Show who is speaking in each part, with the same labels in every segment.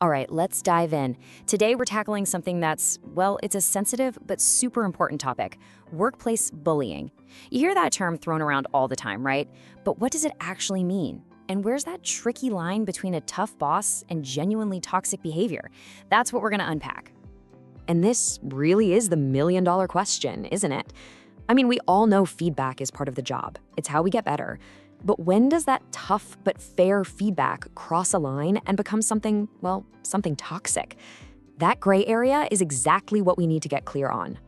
Speaker 1: All right, let's dive in. Today we're tackling something that's, well, it's a sensitive but super important topic: workplace bullying. You hear that term thrown around all the time, right? But what does it actually mean? And where's that tricky line between a tough boss and genuinely toxic behavior? That's what we're going to unpack. And this really is the million-dollar question, isn't it? I mean, we all know feedback is part of the job. It's how we get better. But when does that tough but fair feedback cross a line and become something, well, something toxic? That gray area is exactly what we need to get clear on.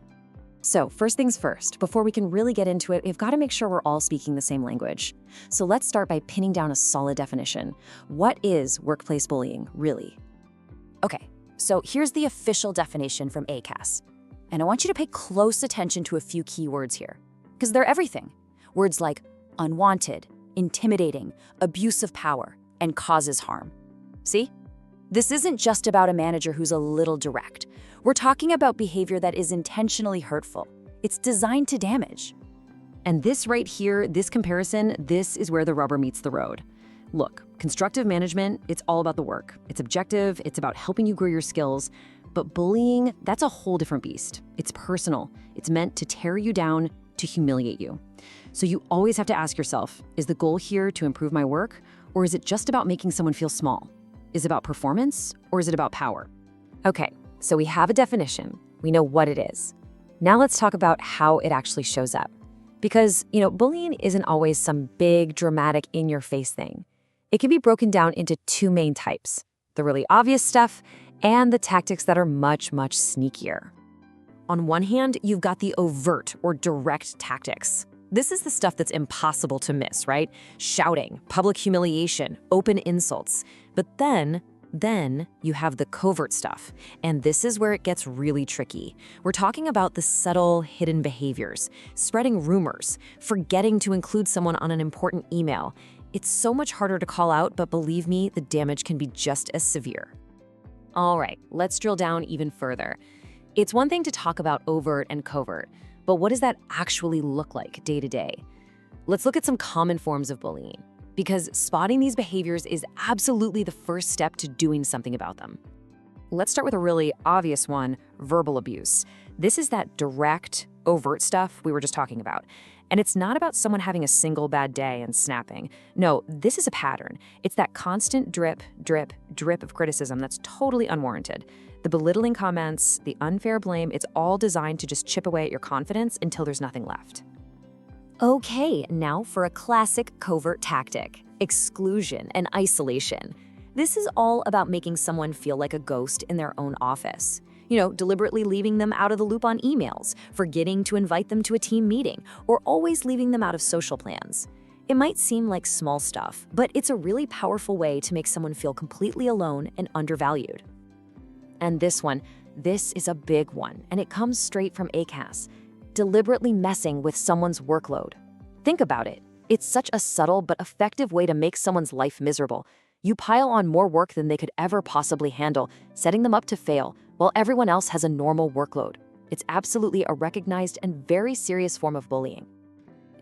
Speaker 1: So first things first, before we can really get into it, we've got to make sure we're all speaking the same language. So let's start by pinning down a solid definition. What is workplace bullying, really? Okay, so here's the official definition from ACAS. And I want you to pay close attention to a few key words here, because they're everything. Words like unwanted, intimidating, abuse of power, and causes harm. See? This isn't just about a manager who's a little direct. We're talking about behavior that is intentionally hurtful. It's designed to damage. And this right here, this comparison, this is where the rubber meets the road. Look, constructive management, it's all about the work. It's objective, it's about helping you grow your skills. But bullying, that's a whole different beast. It's personal. It's meant to tear you down, to humiliate you. So you always have to ask yourself, is the goal here to improve my work, or is it just about making someone feel small? Is it about performance, or is it about power? Okay, so we have a definition. We know what it is. Now let's talk about how it actually shows up. Because, bullying isn't always some big, dramatic, in-your-face thing. It can be broken down into two main types: the really obvious stuff and the tactics that are much, much sneakier. On one hand, you've got the overt or direct tactics. This is the stuff that's impossible to miss, right? Shouting, public humiliation, open insults. But then you have the covert stuff, and this is where it gets really tricky. We're talking about the subtle, hidden behaviors, spreading rumors, forgetting to include someone on an important email. It's so much harder to call out, but believe me, the damage can be just as severe. All right, let's drill down even further. It's one thing to talk about overt and covert, but what does that actually look like day to day? Let's look at some common forms of bullying, because spotting these behaviors is absolutely the first step to doing something about them. Let's start with a really obvious one: verbal abuse. This is that direct, overt stuff we were just talking about. And it's not about someone having a single bad day and snapping. No, this is a pattern. It's that constant drip, drip, drip of criticism that's totally unwarranted. The belittling comments, the unfair blame, it's all designed to just chip away at your confidence until there's nothing left. Okay, now for a classic covert tactic: exclusion and isolation. This is all about making someone feel like a ghost in their own office. Deliberately leaving them out of the loop on emails, forgetting to invite them to a team meeting, or always leaving them out of social plans. It might seem like small stuff, but it's a really powerful way to make someone feel completely alone and undervalued. And this is a big one, and it comes straight from ACAS: deliberately messing with someone's workload. Think about it. It's such a subtle but effective way to make someone's life miserable. You pile on more work than they could ever possibly handle, setting them up to fail, while everyone else has a normal workload. It's absolutely a recognized and very serious form of bullying.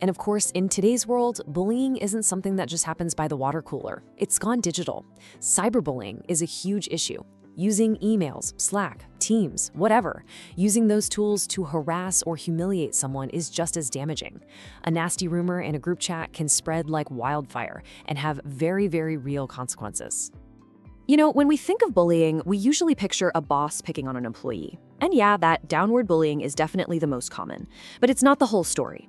Speaker 1: And of course, in today's world, bullying isn't something that just happens by the water cooler. It's gone digital. Cyberbullying is a huge issue. Using emails, Slack, Teams, whatever. Using those tools to harass or humiliate someone is just as damaging. A nasty rumor in a group chat can spread like wildfire and have very, very real consequences. When we think of bullying, we usually picture a boss picking on an employee. And yeah, that downward bullying is definitely the most common, but it's not the whole story.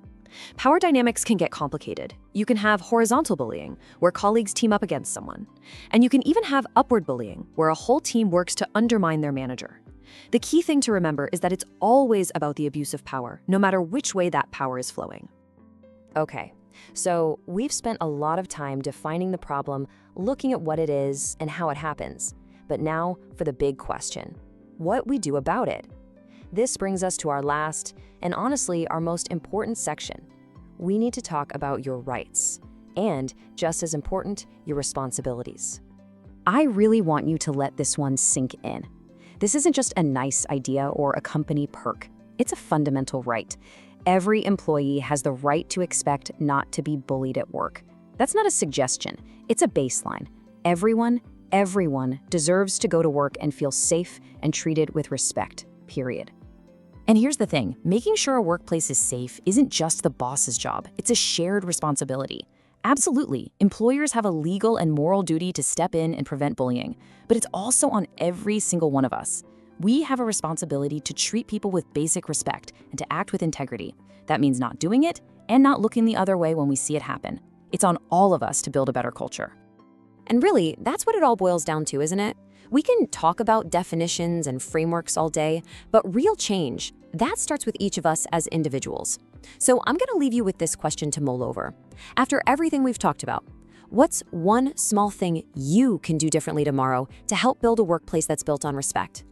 Speaker 1: Power dynamics can get complicated. You can have horizontal bullying, where colleagues team up against someone. And you can even have upward bullying, where a whole team works to undermine their manager. The key thing to remember is that it's always about the abuse of power, no matter which way that power is flowing. Okay, so we've spent a lot of time defining the problem, looking at what it is and how it happens. But now for the big question: what we do about it. This brings us to our last, and honestly, our most important section. We need to talk about your rights, and, just as important, your responsibilities. I really want you to let this one sink in. This isn't just a nice idea or a company perk. It's a fundamental right. Every employee has the right to expect not to be bullied at work. That's not a suggestion. It's a baseline. Everyone, Everyone deserves to go to work and feel safe and treated with respect, period. And here's the thing, making sure a workplace is safe isn't just the boss's job, it's a shared responsibility. Absolutely, employers have a legal and moral duty to step in and prevent bullying, but it's also on every single one of us. We have a responsibility to treat people with basic respect and to act with integrity. That means not doing it and not looking the other way when we see it happen. It's on all of us to build a better culture. And really, that's what it all boils down to, isn't it? We can talk about definitions and frameworks all day, but real change, that starts with each of us as individuals. So I'm going to leave you with this question to mull over. After everything we've talked about, what's one small thing you can do differently tomorrow to help build a workplace that's built on respect?